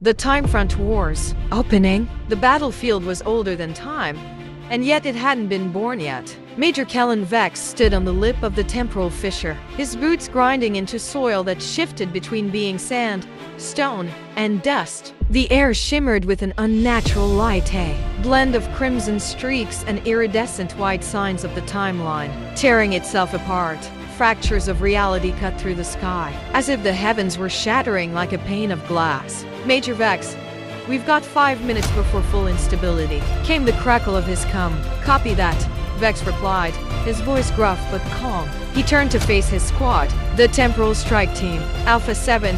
The Timefront Wars. Opening. The battlefield was older than time, and yet it hadn't been born yet. Major Kellen Vex stood on the lip of the temporal fissure, his boots grinding into soil that shifted between being sand, stone, and dust. The air shimmered with an unnatural light, a blend of crimson streaks and iridescent white signs of the timeline, tearing itself apart. Fractures of reality cut through the sky, as if the heavens were shattering like a pane of glass. Major Vex, we've got 5 minutes before full instability, came the crackle of his come. Copy that, Vex replied, his voice gruff but calm. He turned to face his squad, the Temporal Strike Team, Alpha 7.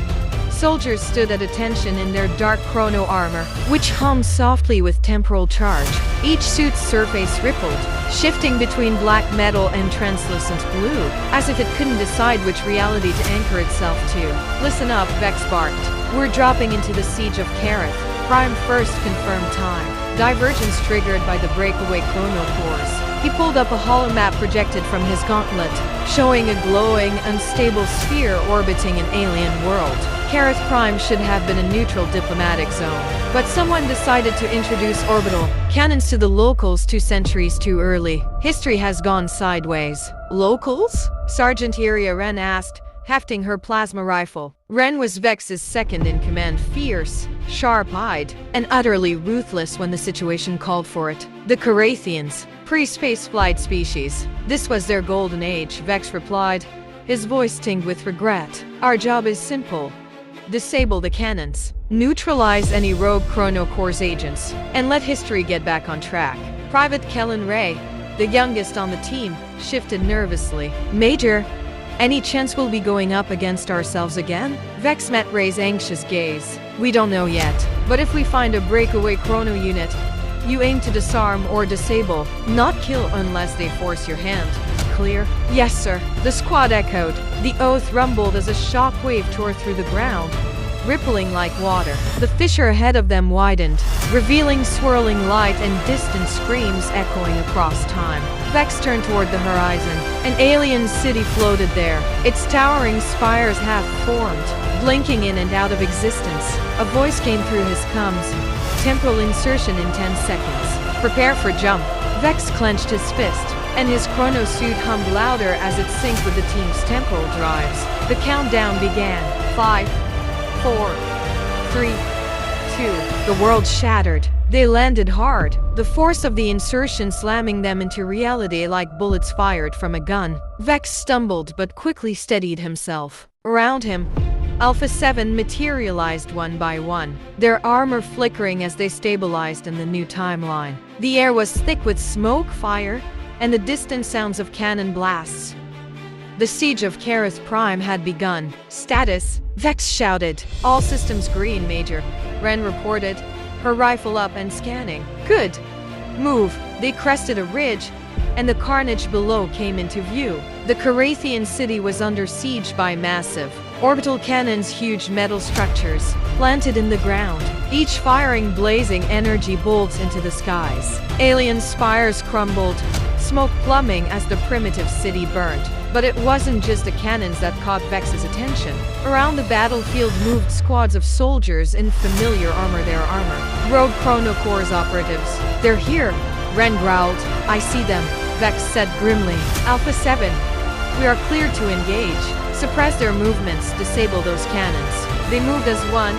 Soldiers stood at attention in their dark chrono armor, which hummed softly with temporal charge. Each suit's surface rippled, shifting between black metal and translucent blue, as if it couldn't decide which reality to anchor itself to. Listen up, Vex barked. We're dropping into the siege of Kareth. Prime first confirmed time. Divergence triggered by the breakaway chrono cores. He pulled up a hollow map projected from his gauntlet, showing a glowing, unstable sphere orbiting an alien world. Kareth Prime should have been a neutral diplomatic zone, but someone decided to introduce orbital cannons to the locals 2 centuries too early. History has gone sideways. Locals? Sergeant Iria Wren asked, hefting her plasma rifle. Wren was Vex's second in command, fierce, sharp-eyed, and utterly ruthless when the situation called for it. The Carathians, pre-space flight species. This was their golden age, Vex replied, his voice tinged with regret. Our job is simple. Disable the cannons, neutralize any rogue Chrono Cores agents, and let history get back on track. Private Kellen Ray, the youngest on the team, shifted nervously. Major, any chance we'll be going up against ourselves again? Vex met Ray's anxious gaze. We don't know yet, but if we find a breakaway chrono unit, you aim to disarm or disable, not kill unless they force your hand. Clear? Yes, sir. The squad echoed. The oath rumbled as a shockwave tore through the ground, rippling like water. The fissure ahead of them widened, revealing swirling light and distant screams echoing across time. Vex turned toward the horizon. An alien city floated there, its towering spires half-formed, blinking in and out of existence. A voice came through his coms. Temporal insertion in 10 seconds. Prepare for jump. Vex clenched his fist, and his chrono suit hummed louder as it synced with the team's temporal drives. The countdown began. 5, 4, 3, 2. The world shattered. They landed hard, the force of the insertion slamming them into reality like bullets fired from a gun. Vex stumbled but quickly steadied himself. Around him, Alpha 7 materialized one by one, their armor flickering as they stabilized in the new timeline. The air was thick with smoke, fire, and the distant sounds of cannon blasts. The siege of Kareth Prime had begun. Status, Vex shouted. All systems green, Major, Wren reported, her rifle up and scanning. Good. Move. They crested a ridge, and the carnage below came into view. The Carathian city was under siege by massive orbital cannons, huge metal structures planted in the ground, each firing blazing energy bolts into the skies. Alien spires crumbled, smoke plummeting as the primitive city burned. But it wasn't just the cannons that caught Vex's attention. Around the battlefield moved squads of soldiers in familiar armor, their armor. Rogue Chrono Cores operatives. They're here, Wren growled. I see them, Vex said grimly. Alpha 7, we are clear to engage. Suppress their movements, disable those cannons. They moved as one,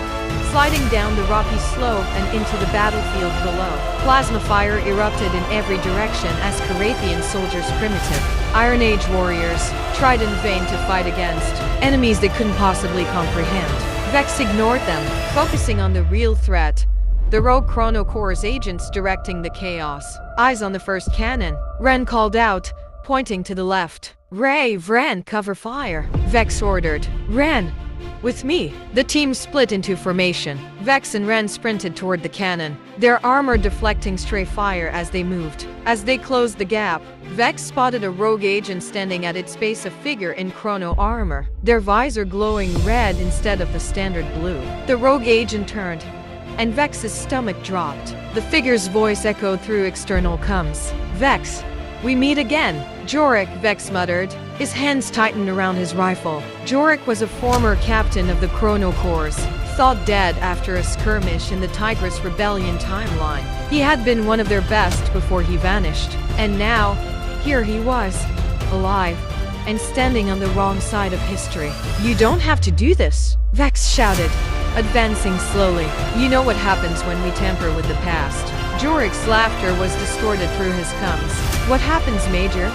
sliding down the rocky slope and into the battlefield below. Plasma fire erupted in every direction as Carathian soldiers, primitive Iron Age warriors, tried in vain to fight against enemies they couldn't possibly comprehend. Vex ignored them, focusing on the real threat, the rogue Chrono Cores agents directing the chaos. Eyes on the first cannon, Wren called out, pointing to the left. Ray, Wren, cover fire, Vex ordered. Wren, with me. The team split into formation. Vex and Wren sprinted toward the cannon, their armor deflecting stray fire as they moved. As they closed the gap, Vex spotted a rogue agent standing at its base, a figure in chrono armor, their visor glowing red instead of the standard blue. The rogue agent turned, and Vex's stomach dropped. The figure's voice echoed through external comms. Vex, we meet again. Jorik, Vex muttered, his hands tightened around his rifle. Jorik was a former captain of the Chrono Cores, thought dead after a skirmish in the Tigress Rebellion timeline. He had been one of their best before he vanished. And now, here he was, alive, and standing on the wrong side of history. "You don't have to do this," Vex shouted, advancing slowly. "You know what happens when we tamper with the past." Jorik's laughter was distorted through his gums. "What happens, Major,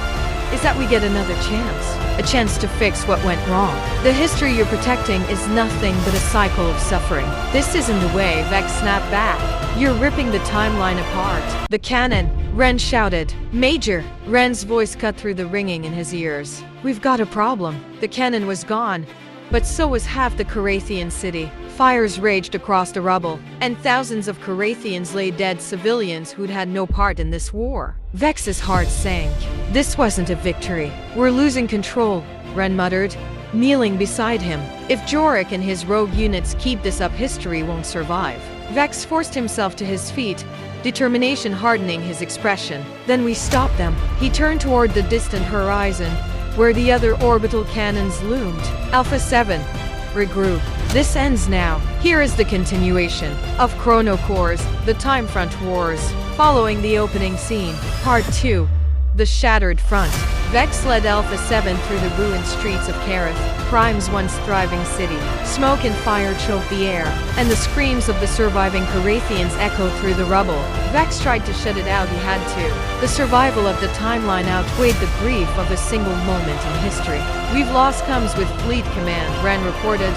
is that we get another chance. A chance to fix what went wrong. The history you're protecting is nothing but a cycle of suffering." "This isn't the way," Vex snapped back. "You're ripping the timeline apart." "The cannon," Ren shouted. "Major!" Ren's voice cut through the ringing in his ears. "We've got a problem." The cannon was gone, but so was half the Carathian city. Fires raged across the rubble, and thousands of Carathians lay dead, civilians who'd had no part in this war. Vex's heart sank. This wasn't a victory. "We're losing control," Ren muttered, kneeling beside him. "If Jorik and his rogue units keep this up, history won't survive." Vex forced himself to his feet, determination hardening his expression. "Then we stop them." He turned toward the distant horizon, where the other orbital cannons loomed. Alpha 7. Regroup. This ends now. Here is the continuation of Chrono Core's The Timefront Wars, following the opening scene. Part 2. The Shattered Front. Vex led Alpha 7 through the ruined streets of Kareth, Prime's once thriving city. Smoke and fire choked the air, and the screams of the surviving Carathians echoed through the rubble. Vex tried to shut it out, he had to. The survival of the timeline outweighed the grief of a single moment in history. "We've lost comms with Fleet Command," Ren reported,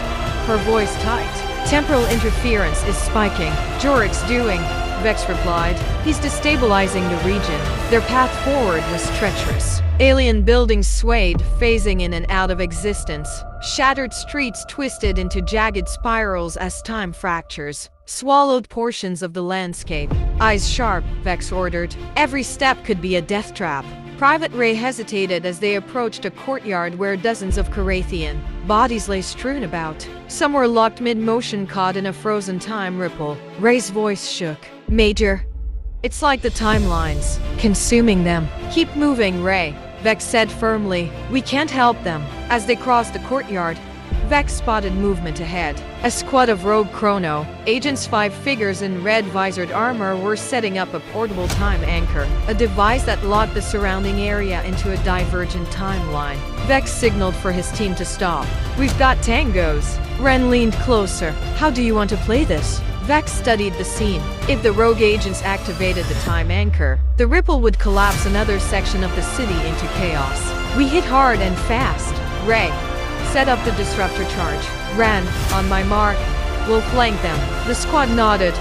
her voice tight. "Temporal interference is spiking." "Jorik's doing," Vex replied. "He's destabilizing the region." Their path forward was treacherous. Alien buildings swayed, phasing in and out of existence. Shattered streets twisted into jagged spirals as time fractures swallowed portions of the landscape. "Eyes sharp," Vex ordered. "Every step could be a death trap." Private Ray hesitated as they approached a courtyard where dozens of Carathian bodies lay strewn about. Some were locked mid-motion, caught in a frozen time ripple. Ray's voice shook. "Major, it's like the timelines consuming them." "Keep moving, Ray," Vex said firmly. "We can't help them." As they crossed the courtyard, Vex spotted movement ahead. A squad of rogue Chrono agents, 5 figures in red visored armor, were setting up a portable time anchor, a device that locked the surrounding area into a divergent timeline. Vex signaled for his team to stop. "We've got tangos." Ren leaned closer. "How do you want to play this?" Vex studied the scene. If the rogue agents activated the time anchor, the ripple would collapse another section of the city into chaos. "We hit hard and fast." "Ray, set up the disruptor charge." "Ran, on my mark. We'll flank them." The squad nodded,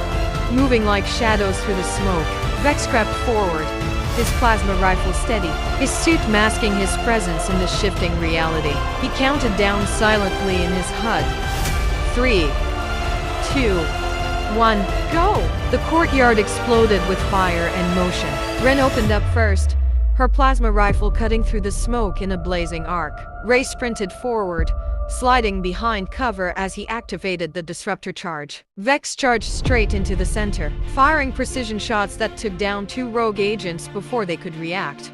moving like shadows through the smoke. Vex crept forward, his plasma rifle steady, his suit masking his presence in the shifting reality. He counted down silently in his HUD. 3, 2, 1, go! The courtyard exploded with fire and motion. Ren opened up first, her plasma rifle cutting through the smoke in a blazing arc. Ray sprinted forward, sliding behind cover as he activated the disruptor charge. Vex charged straight into the center, firing precision shots that took down 2 rogue agents before they could react.